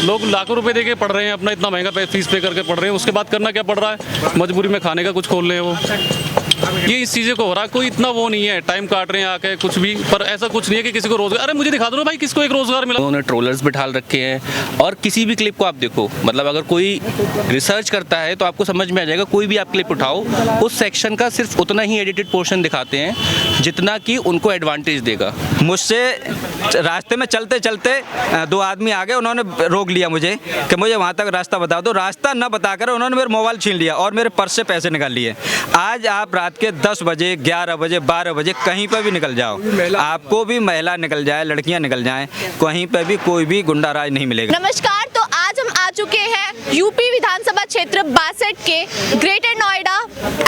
लोग लाखों रुपए दे के पढ़ रहे हैं, अपना इतना महंगा फीस पे करके पढ़ रहे हैं, उसके बाद करना क्या पड़ रहा है, मजबूरी में खाने का कुछ खोल रहे हैं वो। ये इस चीज़ों को हो रहा है, कोई इतना वो नहीं है, टाइम काट रहे हैं आके कुछ भी, पर ऐसा कुछ नहीं है कि किसी को रोजगार। अरे मुझे दिखा दो ना भाई, किसको एक रोजगार मिला। उन्होंने ट्रोलर्स बिठा रखे हैं और किसी भी क्लिप को आप देखो, मतलब अगर कोई रिसर्च करता है तो आपको समझ में आ जाएगा, कोई भी आप क्लिप उठाओ उस सेक्शन का सिर्फ उतना ही एडिटेड पोर्शन दिखाते हैं जितना कि उनको एडवांटेज देगा। मुझसे रास्ते में चलते चलते दो आदमी आ गए, उन्होंने रोक लिया मुझे कि मुझे वहाँ तक रास्ता बता दो। रास्ता न बताकर उन्होंने मेरा मोबाइल छीन लिया और मेरे पर्स से पैसे निकाल लिए। आज आप रात के 10 बजे, 11 बजे, 12 बजे कहीं पर भी निकल जाओ, आपको भी महिला निकल जाए, लड़कियाँ निकल जाएं, कहीं पर भी कोई भी गुंडा राज नहीं मिलेगा। नमस्कार, तो आज हम आ चुके हैं यूपी विधानसभा क्षेत्र 62 के greater Noida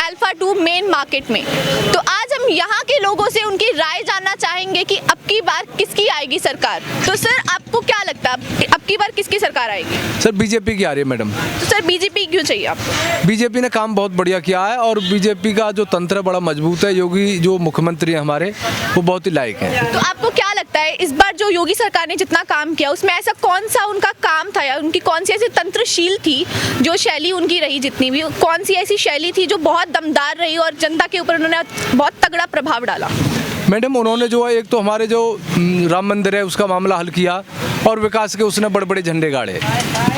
alpha 2 main market में। तो आज हम यहाँ के लोगों से उनकी राय जानना चाहेंगे कि अब की बार किसकी आएगी सरकार। तो सर, आपको क्या लगता है अब की बार किसकी सरकार आएगी? सर बीजेपी की आ रही है मैडम। तो सर बीजेपी क्यों चाहिए आपको? बीजेपी ने काम बहुत बढ़िया किया है और बीजेपी का जो तंत्र बड़ा मजबूत है। योगी जो मुख्यमंत्री हैं हमारे, वो बहुत ही लायक हैं। तो आपको क्या लगता है इस बार जो योगी सरकार ने जितना काम किया उसमें ऐसा कौन सा उनका काम था या उनकी कौन सी ऐसी तंत्रशील थी, जो शैली उनकी रही, जितनी भी कौन सी ऐसी शैली थी जो बहुत दमदार रही और जनता के ऊपर उन्होंने बहुत तगड़ा प्रभाव डाला? मैडम उन्होंने जो है, एक तो हमारे जो राम मंदिर है उसका मामला हल किया और विकास के उसने बड़े बड़े झंडे गाड़े।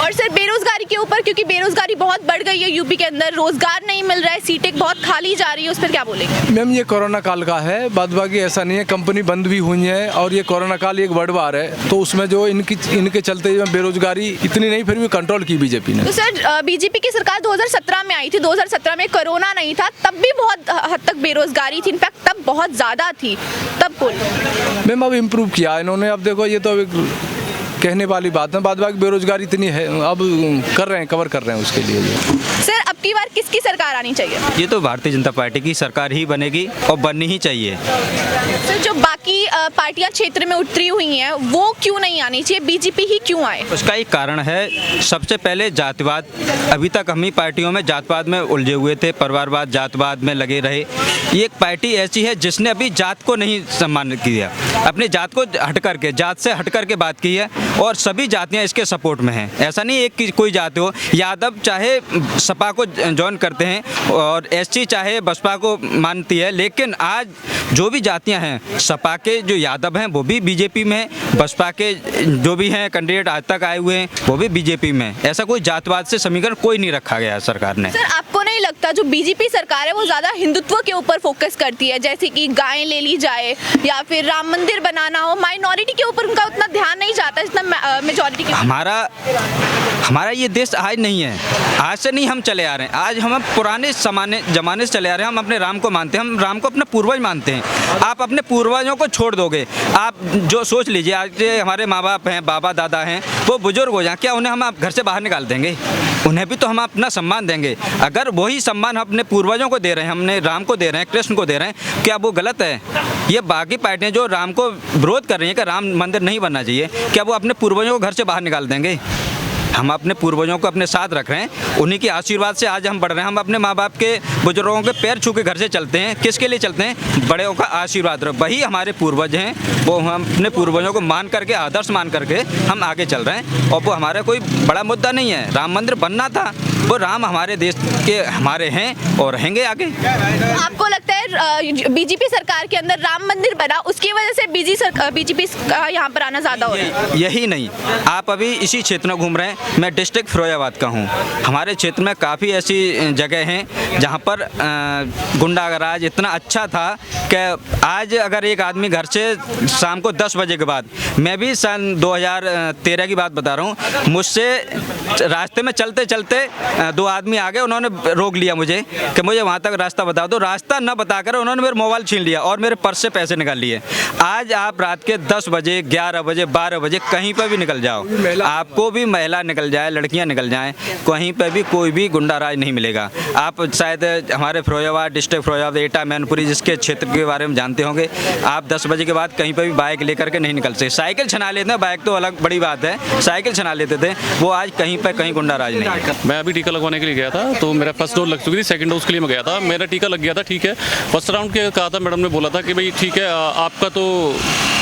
और सर बेरोजगारी के ऊपर, क्योंकि बेरोजगारी बहुत बढ़ गई है यूपी के अंदर, रोजगार नहीं मिल रहा है, सीटें बहुत खाली जा रही है, उस पर क्या बोलेंगे? मैम ये कोरोना काल का है, बाद बाकी ऐसा नहीं है, कंपनी बंद भी हुई है और ये कोरोना काल एक बड़ बार है, तो उसमें जो इनके चलते बेरोजगारी इतनी नहीं, फिर भी कंट्रोल की बीजेपी ने। तो सर बीजेपी की सरकार 2017 में आई थी, 2017 में कोरोना नहीं था, तब भी बहुत हद तक बेरोजगारी थी, इनफैक्ट तब बहुत ज्यादा थी, तब बोल मैम अब इम्प्रूव किया इन्होंने। अब देखो ये तो कहने वाली बात है, बाद बाकी बेरोजगारी इतनी है, अब कर रहे हैं, कवर कर रहे हैं उसके लिए। सर अब की बार किसकी सरकार आनी चाहिए? ये तो भारतीय जनता पार्टी की सरकार ही बनेगी और बननी ही चाहिए। सर जो बाकी पार्टियां क्षेत्र में उतरी हुई हैं वो क्यों नहीं आनी चाहिए, बीजेपी ही क्यों आए? उसका एक कारण है, सबसे पहले जातिवाद। अभी तक हम ही पार्टियों में जातवाद में उलझे हुए थे, परिवारवाद, जातवाद में लगे रहे। ये एक पार्टी ऐसी है जिसने अभी जात को नहीं सम्मान किया, अपने जात को हट करके, जात से हट करके बात की है और सभी जातियां इसके सपोर्ट में हैं। ऐसा नहीं एक कोई जाति हो, यादव चाहे सपा को ज्वाइन करते हैं और एससी चाहे बसपा को मानती है, लेकिन आज जो भी जातियां हैं, सपा के जो यादव हैं वो भी बीजेपी में हैं, बसपा के जो भी हैं कैंडिडेट आज तक आए हुए हैं वो भी बीजेपी में हैं। ऐसा कोई जातवाद से समीकरण कोई नहीं रखा गया है सरकार ने। सर आपको नहीं लगता जो बीजेपी सरकार है वो ज्यादा हिंदुत्व के ऊपर फोकस करती है, जैसे कि गायें ले ली जाए या फिर राम मंदिर बनाना हो, माइनॉरिटी के ऊपर उनका उतना ध्यान नहीं जाता जितना मेजॉरिटी के? हमारा ये देश आज नहीं है, आज से नहीं हम चले आ रहे हैं, आज हम पुराने जमाने से चले आ रहे हैं। हम अपने राम को मानते हैं, हम राम को अपना पूर्वज मानते हैं। आप अपने पूर्वजों को छोड़ दोगे, आप जो सोच लीजिए, आज हमारे माँ बाप हैं, बाबा दादा हैं, वो बुजुर्ग हो जाए, क्या उन्हें हम घर से बाहर निकाल देंगे? उन्हें भी तो हम अपना सम्मान देंगे। अगर वही सम्मान हम अपने पूर्वजों को दे रहे हैं, हमने राम को दे रहे हैं, कृष्ण को दे रहे हैं, क्या वो गलत है? ये बाकी पार्टियां जो राम को विरोध कर रही हैं कि राम मंदिर नहीं बनना चाहिए, क्या वो अपने पूर्वजों को घर से बाहर निकाल देंगे? हम अपने पूर्वजों को अपने साथ रख रहे हैं, उन्हीं के आशीर्वाद से आज हम बढ़ रहे हैं। हम अपने माँ बाप के, बुजुर्गों के पैर छू के घर से चलते हैं, किसके लिए चलते हैं? बड़ों का आशीर्वाद रहो, वही हमारे पूर्वज हैं, वो हम अपने पूर्वजों को मान करके, आदर्श मान करके हम आगे चल रहे हैं। और वो हमारा कोई बड़ा मुद्दा नहीं है, राम मंदिर बनना था, वो राम हमारे देश के हमारे हैं और रहेंगे आगे। आपको लगता है बीजेपी सरकार के अंदर राम मंदिर बना, उसकी वजह से बीजेपी का यहाँ पर आना ज्यादा हो रहा है? यही नहीं, आप अभी इसी क्षेत्र में घूम रहे हैं, मैं डिस्ट्रिक्ट फिरोजाबाद का हूँ। हमारे क्षेत्र में काफ़ी ऐसी जगह हैं जहाँ पर गुंडागराज इतना अच्छा था कि आज अगर एक आदमी घर से शाम को 10 बजे के बाद, मैं भी सन 2013 की बात बता रहा हूँ, मुझसे रास्ते में चलते चलते दो आदमी आ गए, उन्होंने रोक लिया मुझे कि मुझे वहाँ तक रास्ता बता दो। रास्ता न बताकर उन्होंने मेरा मोबाइल छीन लिया और मेरे पर्स से पैसे निकाल लिए। आज आप रात के 10 बजे, 11 बजे, 12 बजे कहीं पर भी निकल जाओ, आपको भी महिला निकल जाए, लड़कियां निकल जाएं, कहीं पर भी कोई भी गुंडा राज नहीं मिलेगा। आप शायद हमारे फिरोजाबाद डिस्ट्रिक्ट, फिरोजाबाद, एटा, मैनपुरी जिसके क्षेत्र के बारे में जानते होंगे, आप 10 बजे के बाद कहीं पर भी बाइक लेकर के नहीं निकल सकते। साइकिल छना लेते हैं, बाइक तो अलग बड़ी बात है, साइकिल छना लेते थे, वो आज कहीं पर कहीं गुंडा राज नहीं है। मैं अभी टीका लगवाने के लिए गया था, तो मेरा फर्स्ट डोज लग चुकी थी, सेकंड डोज के लिए मैं गया था। मेरा टीका लग गया था, ठीक है। फर्स्ट राउंड के कहा था, मैडम ने बोला था कि भाई ठीक है आपका तो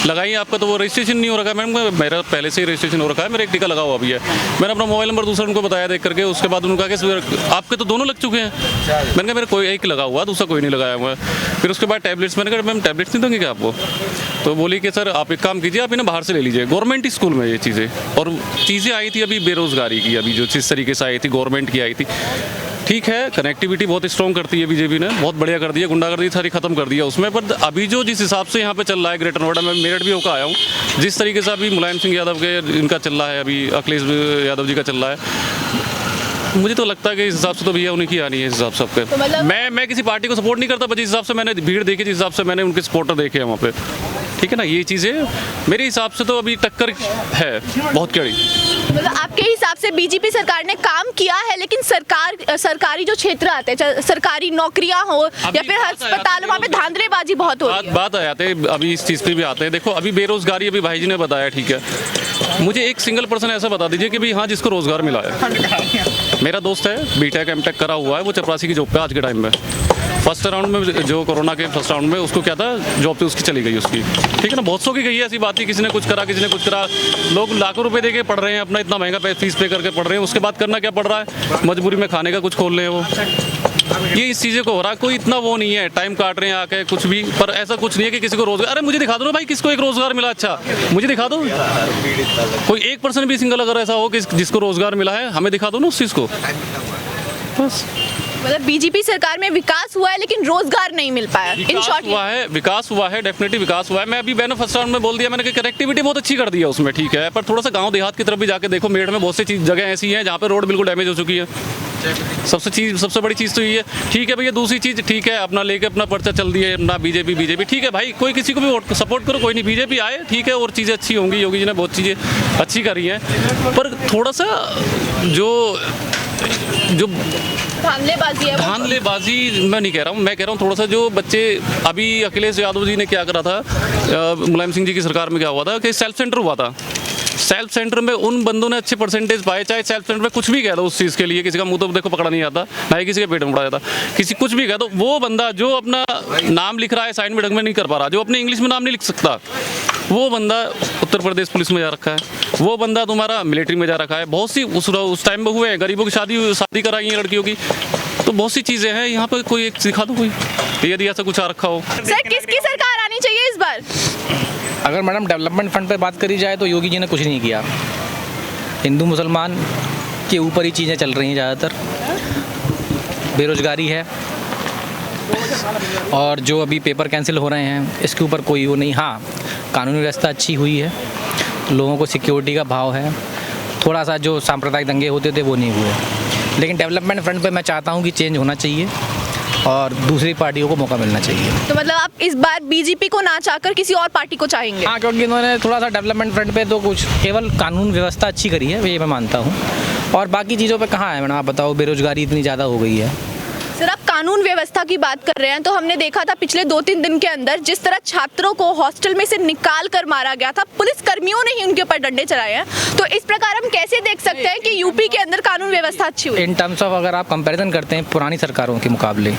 लगाइए, आपका तो वो रजिस्ट्रेशन नहीं हो रखा है। मैडम मेरा पहले से ही रजिस्ट्रेशन हो रखा है, मेरा एक टीका लगा हुआ भी है। मैंने अपना मोबाइल नंबर दूसरा उनको बताया देख करके, उसके बाद उन्होंने कहा कि आपके तो दोनों लग चुके हैं। मैंने कहा मेरा कोई एक लगा हुआ, दूसरा कोई नहीं लगाया हुआ है। फिर उसके बाद टैबलेट्स, मैंने कहा मैम टैबलेट्स नहीं दूँगी क्या आपको? तो बोली कि सर आप एक काम कीजिए, आप इन्हें बाहर से ले लीजिए, गवर्नमेंट स्कूल में ये चीज़ें। और चीज़ें आई थी अभी बेरोज़गारी की, अभी जो जिस तरीके से आई थी गवर्नमेंट की आई थी, ठीक है। कनेक्टिविटी बहुत स्ट्रॉन्ग करती है बीजेपी ने, बहुत बढ़िया कर दी है, गुंडागर्दी सारी खत्म कर दिया उसमें। पर अभी जो जिस हिसाब से यहाँ पे चल रहा है ग्रेटर नोएडा में, मेरठ भी होकर आया हूँ, जिस तरीके से अभी मुलायम सिंह यादव के इनका चल रहा है, अभी अखिलेश यादव जी का चल रहा है, मुझे तो लगता है कि इस हिसाब से तो भैया उन्हीं की आनी है इस हिसाब से सबके। तो मतलब मैं किसी पार्टी को सपोर्ट नहीं करता, पर जिस हिसाब से मैंने भीड़ देखी, जिस हिसाब से मैंने उनके सपोर्टर देखे हैं वहाँ पे, ठीक है ना, ये चीज़ें मेरे हिसाब से तो अभी टक्कर है बहुत कड़ी। मतलब आपके हिसाब से बीजेपी सरकार ने काम किया है, लेकिन सरकारी जो क्षेत्र आते हैं, सरकारी नौकरियां हो या फिर अस्पताल, वहाँ पे धांधलेबाजी बहुत हो रही है। बात आ जाते हैं, अभी इस चीज़ पे भी आते हैं। देखो अभी बेरोजगारी, अभी भाई जी ने बताया, ठीक है। मुझे एक सिंगल पर्सन ऐसा बता दीजिए कि भाई हाँ जिसको रोजगार मिला है। मेरा दोस्त है, बीटेक एमटेक करा हुआ है, वो चपरासी की जॉब पे आज के टाइम में। फर्स्ट राउंड में जो कोरोना के फर्स्ट राउंड में उसको क्या था, जॉब पे उसकी चली गई उसकी, ठीक है ना। बहुत सौ की गई है, ऐसी बात नहीं, किसी ने कुछ करा, किसी ने कुछ करा। लोग लाखों रुपए देके पढ़ रहे हैं, अपना इतना महंगा फीस पे करके पढ़ रहे हैं, उसके बाद करना क्या पड़ रहा है, मजबूरी में खाने का कुछ खोल रहे हैं वो। ये इस चीज़ें को हो रहा है, कोई इतना वो नहीं है, टाइम काट रहे हैं आके कुछ भी, पर ऐसा कुछ नहीं है कि किसी को रोजगार। अरे मुझे दिखा दो ना भाई, किसको एक रोजगार मिला, अच्छा मुझे दिखा दो, कोई 1% भी सिंगल अगर ऐसा हो कि जिसको रोजगार मिला है, हमें दिखा दो ना उस चीज़ को, बस। मतलब बीजेपी सरकार में विकास हुआ है लेकिन रोजगार नहीं मिल पाया। इन शॉर्ट विकास हुआ है, डेफिनेटली विकास हुआ है। मैं अभी मैंने फर्स्ट राउंड में बोल दिया, मैंने कहा कनेक्टिविटी बहुत अच्छी कर दी है उसमें, ठीक है। पर थोड़ा सा गांव देहात की तरफ भी जाके देखो, मेरठ में बहुत सी जगह ऐसी हैं जहाँ पे रोड बिल्कुल डैमेज हो चुकी है। सबसे बड़ी चीज़ तो ये है, ठीक है भैया। दूसरी चीज़, ठीक है, अपना लेके अपना पर्चा चल दिया अपना बीजेपी, ठीक है भाई, कोई किसी को भी वोट सपोर्ट करो, कोई नहीं, बीजेपी आए, ठीक है, और चीज़ें अच्छी होंगी। योगी जी ने बहुत चीज़ें अच्छी करी हैं, पर थोड़ा सा जो धांधलेबाजी मैं नहीं कह रहा हूँ, मैं कह रहा हूँ थोड़ा सा जो बच्चे, अभी अखिलेश यादव जी ने क्या करा था, मुलायम सिंह जी की सरकार में क्या हुआ था कि सेल्फ सेंटर हुआ था। सेल्फ सेंटर में उन बंदों ने अच्छे परसेंटेज पाए, चाहे सेल्फ सेंटर में कुछ भी कह दो उस चीज़ के लिए, किसी का मुंह तो देखो पकड़ा नहीं आता, ना ही किसी के पेट में पड़ा जाता, किसी कुछ भी कह दो, वो बंदा जो अपना नाम लिख रहा है साइड में ढंग में नहीं कर पा रहा, जो अपने इंग्लिश में नाम नहीं लिख सकता, वो बंदा उत्तर प्रदेश पुलिस में जा रखा है, वो बंदा तुम्हारा मिलिट्री में जा रखा है। बहुत सी उस टाइम में हुए हैं, गरीबों की शादी कराई है लड़कियों की, तो बहुत सी चीज़ें हैं यहाँ पर। कोई एक दिखा दो कोई, यदि ऐसा कुछ आ रखा हो। सर किसकी सरकार आनी चाहिए इस बार? अगर मैडम डेवलपमेंट फंड पे बात करी जाए तो योगी जी ने कुछ नहीं किया। हिंदू मुसलमान के ऊपर ही चीज़ें चल रही हैं ज़्यादातर, बेरोजगारी है, और जो अभी पेपर कैंसिल हो रहे हैं इसके ऊपर कोई वो नहीं। हाँ, कानूनी व्यवस्था अच्छी हुई है, लोगों को सिक्योरिटी का भाव है, थोड़ा सा जो सांप्रदायिक दंगे होते थे वो नहीं हुए, लेकिन डेवलपमेंट फ्रंट पे मैं चाहता हूँ कि चेंज होना चाहिए और दूसरी पार्टियों को मौका मिलना चाहिए। तो मतलब आप इस बार बीजेपी को ना चाहकर किसी और पार्टी को चाहेंगे? हाँ, क्योंकि इन्होंने थोड़ा सा डेवलपमेंट फ्रंट पे तो कुछ, केवल कानून व्यवस्था अच्छी करी है, ये मैं मानता हूँ, और बाकी चीज़ों पे कहाँ है मैडम, आप बताओ। बेरोजगारी इतनी ज़्यादा हो गई है। सर आप कानून व्यवस्था की बात कर रहे हैं, तो हमने देखा था पिछले 2-3 दिन के अंदर जिस तरह छात्रों को हॉस्टल में से निकाल कर मारा गया था, पुलिस कर्मियों ने ही उनके ऊपर डंडे चलाए हैं। तो इस प्रकार हम कैसे देख सकते हैं कि यूपी के अंदर कानून व्यवस्था अच्छी हुई? इन टर्म्स ऑफ अगर आप कंपैरिजन करते हैं पुरानी सरकारों के मुकाबले,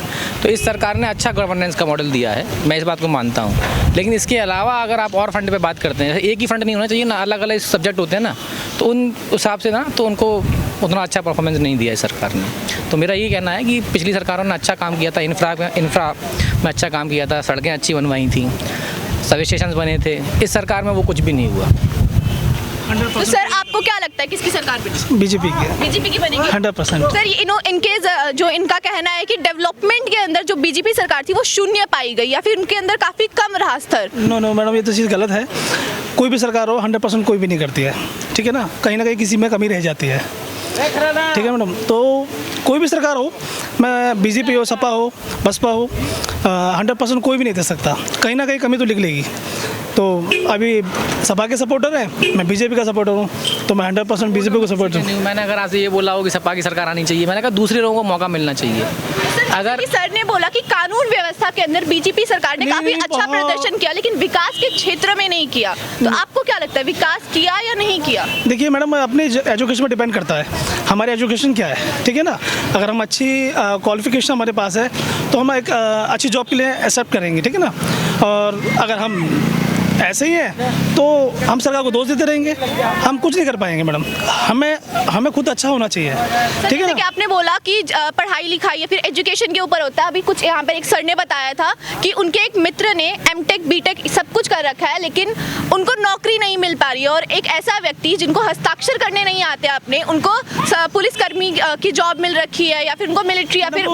तो इस सरकार ने अच्छा गवर्नेंस का मॉडल दिया है, मैं इस बात को मानता हूँ। लेकिन इसके अलावा अगर आप और फंड पे बात करते हैं, एक ही फंड नहीं होना चाहिए ना, अलग अलग सब्जेक्ट होते हैं ना, तो उन हिसाब से ना तो उनको उतना अच्छा परफॉर्मेंस नहीं दिया है सरकार ने। तो मेरा ये कहना है कि पिछली सरकारों ने अच्छा काम किया था, इंफ्रा में अच्छा काम किया था, सड़कें अच्छी बनवाई थी, सब स्टेशन बने थे। इस सरकार में वो कुछ भी नहीं हुआ। तो सर आपको क्या लगता है किसकी सरकार बनेगी? बीजेपी की बनेगी 100%। सर इनके जो इनका कहना है कि डेवलपमेंट के अंदर जो बीजेपी सरकार थी वो शून्य पाई गई, या फिर उनके अंदर काफ़ी कम रहा स्तर। नो मैडम, ये तो चीज़ गलत है। कोई भी सरकार हो 100% कोई भी नहीं करती है, ठीक है ना कहीं किसी में कमी रह जाती है, ठीक है मैडम। तो कोई भी सरकार हो, मैं बीजेपी हो, सपा हो, बसपा हो, 100% कोई भी नहीं दे सकता, कहीं ना कहीं कमी तो निकलेगी। तो अभी सपा के सपोर्टर हैं, मैं बीजेपी का सपोर्टर हूँ, तो मैं 100% बीजेपी को सपोर्ट हूँ। मैंने अगर आज ये बोला हो कि सपा की सरकार आनी चाहिए, मैंने कहा दूसरे लोगों को मौका मिलना चाहिए। अगर सर ने बोला कि कानून व्यवस्था के अंदर बीजेपी सरकार ने काफी अच्छा प्रदर्शन किया, लेकिन विकास के क्षेत्र में नहीं किया, तो आपको क्या लगता है विकास किया या नहीं किया? देखिए मैडम, अपने एजुकेशन पर डिपेंड करता है। हमारी एजुकेशन क्या है, ठीक है ना। अगर हम अच्छी क्वालिफिकेशन हमारे पास है तो हम एक अच्छी जॉब के लिए एक्सेप्ट करेंगे, ठीक है ना। और अगर हम ऐसे ही है तो हम सरकार को दोष देते रहेंगे, हम कुछ नहीं कर पाएंगे मैडम। हमें खुद अच्छा होना चाहिए, ठीक है जैसे ना। कि आपने बोला कि पढ़ाई लिखाई या फिर एजुकेशन के ऊपर होता है। अभी कुछ यहाँ पर एक सर ने बताया था कि उनके एक मित्र ने एमटेक बीटेक सब कुछ कर रखा है लेकिन उनको नौकरी नहीं मिल पा रही है। और एक ऐसा व्यक्ति जिनको हस्ताक्षर करने नहीं आते अपने, उनको पुलिसकर्मी की जॉब मिल रखी है या फिर उनको मिलिट्री या फिर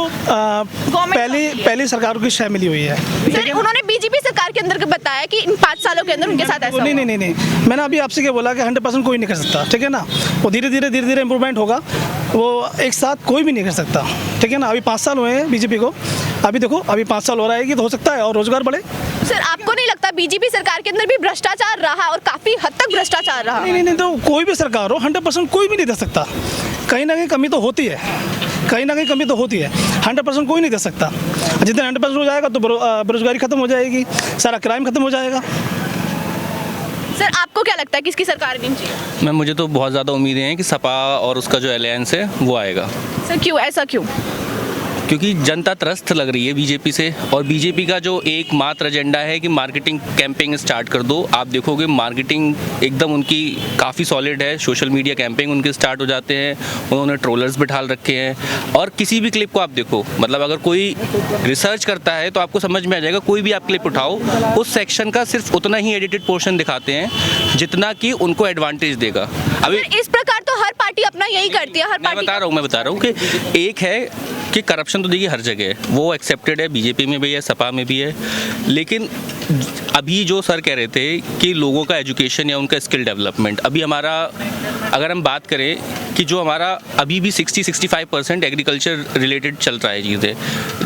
पहली सरकारों की शय मिली हुई है। सर उन्होंने बीजेपी सरकार के अंदर बताया कि इन 5 सालों के अंदर उनके साथ ऐसा नहीं, मैंने अभी आपसे क्या बोला कि 100% कोई नहीं कर सकता, ठीक है ना। वो धीरे धीरे इंप्रूवमेंट होगा, वो एक साथ कोई भी नहीं कर सकता, ठीक है ना। अभी 5 साल हुए हैं बीजेपी को, अभी देखो अभी 5 साल हो रहा है कि तो हो सकता है और रोजगार बढ़े। सर आपको नहीं लगता बीजेपी सरकार के अंदर भी भ्रष्टाचार रहा और काफी हद तक भ्रष्टाचार रहा? नहीं, तो कोई भी सरकार हो 100% कोई भी नहीं दे सकता, कहीं ना कहीं कमी तो होती है, 100% कोई नहीं दे सकता। जितने 100% हो जाएगा तो बेरोजगारी खत्म हो जाएगी, सारा क्राइम खत्म हो जाएगा। सर आपको क्या लगता है किसकी सरकार बननी चाहिए? मुझे तो बहुत ज़्यादा उम्मीदें हैं कि सपा और उसका जो अलायंस है वो आएगा। सर क्यों, ऐसा क्यों? क्योंकि जनता त्रस्त लग रही है बीजेपी से, और बीजेपी का जो एकमात्र एजेंडा है कि मार्केटिंग कैंपेन स्टार्ट कर दो। आप देखोगे मार्केटिंग एकदम उनकी काफ़ी सॉलिड है, सोशल मीडिया कैंपेन उनके स्टार्ट हो जाते हैं, उन्होंने ट्रोलर्स बिठा रखे हैं। और किसी भी क्लिप को आप देखो, मतलब अगर कोई रिसर्च करता है तो आपको समझ में आ जाएगा, कोई भी आप क्लिप उठाओ उस सेक्शन का सिर्फ उतना ही एडिटेड पोर्शन दिखाते हैं जितना कि उनको एडवांटेज देगा। अभी इस प्रकार तो हर पार्टी अपना यही करती है, हर मैं बता रहा हूँ कि एक है कि करप्शन तो देखिए हर जगह है, वो एक्सेप्टेड है, बीजेपी में भी है, सपा में भी है। लेकिन अभी जो सर कह रहे थे कि लोगों का एजुकेशन या उनका स्किल डेवलपमेंट, अभी हमारा अगर हम बात करें कि जो हमारा अभी भी 60-65% एग्रीकल्चर रिलेटेड चल रहा है चीज़ें,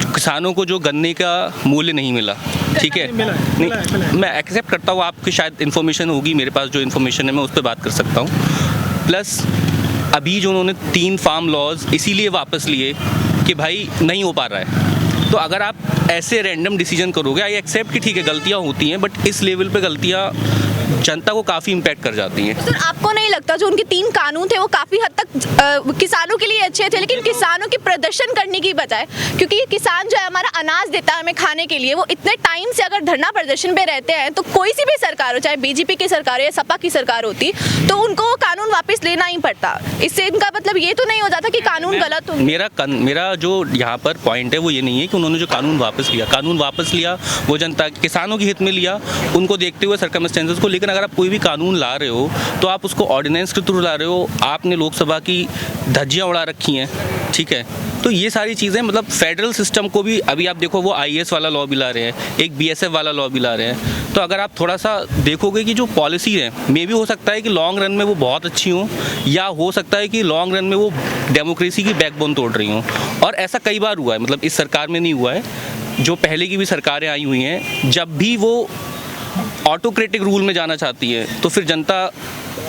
किसानों को जो गन्ने का मूल्य नहीं मिला, ठीक है, नहीं मैं एक्सेप्ट करता हूँ, आपकी शायद इन्फॉर्मेशन होगी, मेरे पास जो इन्फॉर्मेशन है मैं उस पर बात कर सकता हूँ। प्लस अभी जो उन्होंने 3 फार्म लॉज इसीलिए वापस लिए कि भाई नहीं हो पा रहा है। तो अगर आप ऐसे रैंडम डिसीजन करोगे, आई एक्सेप्ट कि ठीक है गलतियाँ होती हैं, बट इस लेवल पे गलतियाँ जनता को काफ़ी इम्पैक्ट कर जाती हैं। सर आपको नहीं लगता जो उनके 3 कानून थे वो काफ़ी हद तक किसानों के लिए अच्छे थे, लेकिन किसानों के प्रदर्शन करने की बजाय, क्योंकि किसान जो है हमारा अनाज देता है हमें खाने के लिए, वो इतने टाइम से अगर धरना प्रदर्शन पे रहते हैं तो कोई सी भी सरकार हो, चाहे बीजेपी की सरकार हो या सपा की सरकार होती, तो उनको वो कानून वापस लेना ही पड़ता। इससे इनका मतलब ये तो नहीं हो जाता कि कानून गलत हो। मेरा जो यहाँ पर पॉइंट है वो ये नहीं है कि उन्होंने जो कानून वापस लिया वो जनता किसानों के हित में लिया, उनको देखते हुए सर्कमस्टेंसेस को। लेकिन अगर आप कोई भी कानून ला रहे हो तो आप उसको ऑर्डिनेंस के थ्रू ला रहे हो, आपने लोकसभा की धज्जियाँ उड़ा रखी हैं, ठीक है। तो ये सारी चीज़ें, मतलब फेडरल सिस्टम को भी अभी आप देखो, वो IAS वाला लॉ भी ला रहे हैं, एक BSF वाला लॉ भी ला रहे हैं। तो अगर आप थोड़ा सा देखोगे कि जो पॉलिसी है, मे भी हो सकता है कि लॉन्ग रन में वो बहुत अच्छी हों, या हो सकता है कि लॉन्ग रन में वो डेमोक्रेसी की बैकबोन तोड़ रही हों। और ऐसा कई बार हुआ है, मतलब इस सरकार में नहीं हुआ है, जो पहले की भी सरकारें आई हुई हैं, जब भी वो ऑटोक्रेटिक रूल में जाना चाहती है तो फिर जनता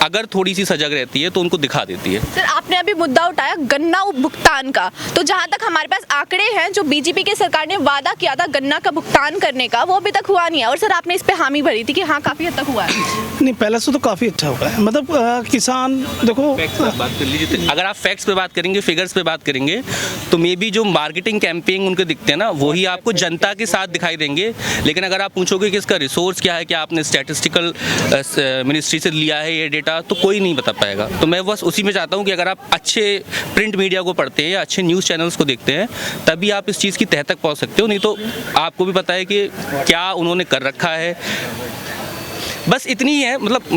अगर थोड़ी सी सजग रहती है तो उनको दिखा देती है। सर आपने अभी मुद्दा उठाया गन्ना भुगतान का, तो जहां तक हमारे पास आंकड़े हैं, जो बीजेपी की सरकार ने वादा किया था गन्ना का भुगतान करने का, वो अभी तक हुआ नहीं है। और सर आपने इस पे हामी भरी थी कि हाँ काफी हद तक हुआ है। नहीं, पहले से तो काफ़ी अच्छा हुआ है, मतलब किसान देखो, बात कर लीजिए, अगर आप फैक्ट्स पे बात करेंगे, फिगर्स पे बात करेंगे, तो मे बी जो मार्केटिंग कैंपेन उनके दिखते हैं ना, वही आपको जनता के साथ दिखाई देंगे। लेकिन अगर आप पूछोगे कि इसका रिसोर्स क्या है, क्या आपने स्टैटिस्टिकल मिनिस्ट्री से लिया है ये डेटा, तो कोई नहीं बता पाएगा। तो मैं बस उसी में चाहता हूँ कि अगर आप अच्छे प्रिंट मीडिया को पढ़ते हैं या अच्छे न्यूज़ चैनल्स को देखते हैं, तभी आप इस चीज़ की तह तक पहुँच सकते हो। नहीं तो आपको भी पता है कि क्या उन्होंने कर रखा है। बस इतनी ही है, मतलब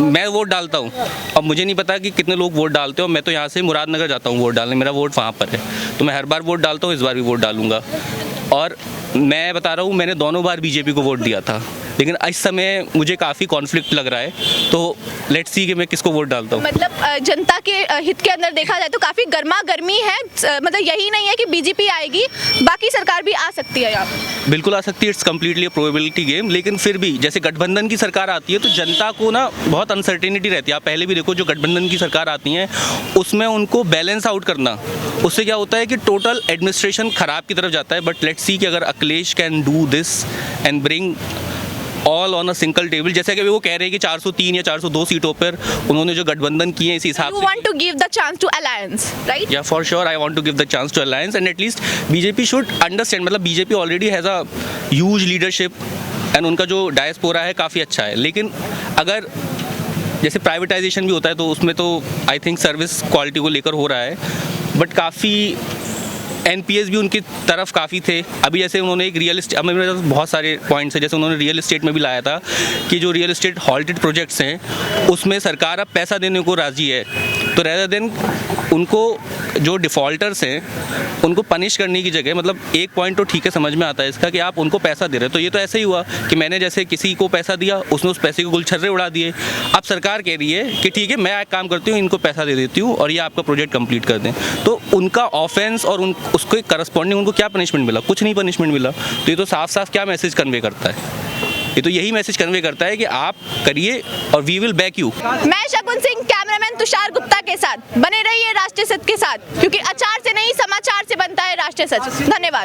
मैं वोट डालता हूँ, अब मुझे नहीं पता कि कितने लोग वोट डालते हो। मैं तो यहाँ से मुरादनगर जाता हूँ वोट डालने, मेरा वोट वहाँ पर है, तो मैं हर बार वोट डालता हूँ, इस बार भी वोट डालूंगा। और मैं बता रहा हूँ, मैंने दोनों बार बीजेपी को वोट दिया था, लेकिन इस समय मुझे काफ़ी कॉन्फ्लिक्ट लग रहा है, तो लेट्स सी कि मैं किसको वोट डालता हूँ। मतलब जनता के हित के अंदर देखा जाए तो काफ़ी गर्मा गर्मी है, मतलब यही नहीं है कि बीजेपी आएगी, बाकी सरकार भी आ सकती है यहाँ पर। बिल्कुल आ सकती है, इट्स कम्प्लीटली प्रोबेबिलिटी गेम। लेकिन फिर भी जैसे गठबंधन की सरकार आती है तो जनता को ना बहुत अनसर्टेनिटी रहती है। आप पहले भी देखो, जो गठबंधन की सरकार आती हैं उसमें उनको बैलेंस आउट करना, उससे क्या होता है कि टोटल एडमिनिस्ट्रेशन खराब की तरफ जाता है। बट लेट्स सी कि अगर Akhilesh can do this and bring all on a single table, जैसे कि वो कह रहे हैं कि 403 या 402 सीटों पर उन्होंने जो गठबंधन किए हैं इस हिसाब You से। want to give the chance to alliance, right? Yeah, for sure, I want to give the chance to alliance, and at least BJP should understand, मतलब BJP already has a huge leadership, and उनका जो diaspora है काफ़ी अच्छा है, लेकिन अगर जैसे प्राइवेटाइजेशन भी होता है तो उसमें तो आई थिंक सर्विस क्वालिटी को लेकर हो रहा है, बट काफ़ी एनपीएस भी उनकी तरफ काफ़ी थे। अभी जैसे उन्होंने एक रियल एस्टेट, मेरे पास बहुत सारे पॉइंट्स हैं, जैसे उन्होंने रियल एस्टेट में भी लाया था कि जो रियल एस्टेट हॉल्टेड प्रोजेक्ट्स हैं उसमें सरकार अब पैसा देने को राज़ी है, तो रेदर देन उनको जो डिफ़ॉल्टर्स हैं उनको पनिश करने की जगह, मतलब एक पॉइंट तो ठीक है समझ में आता है इसका कि आप उनको पैसा दे रहे हो, तो ये तो ऐसे ही हुआ कि मैंने जैसे किसी को पैसा दिया, उसने उस पैसे को गुलछर्रे उड़ा दिए। अब सरकार कह रही है कि ठीक है मैं एक काम करती हूँ, इनको पैसा दे देती हूँ और ये आपका प्रोजेक्ट कंप्लीट कर दें, तो उनका ऑफेंस और उसको करस्पॉन्डिंग उनको क्या पनिशमेंट मिला? कुछ नहीं पनिशमेंट मिला। तो ये तो साफ साफ क्या मैसेज कन्वे करता है? ये तो यही मैसेज कन्वे करता है कि आप करिए और वी विल बैक यू। मैं शगुन सिंह, कैमरामैन तुषार गुप्ता के साथ बने रहिए राष्ट्रीय सच के साथ, क्योंकि अचार से नहीं समाचार से बनता है राष्ट्रीय सच। धन्यवाद।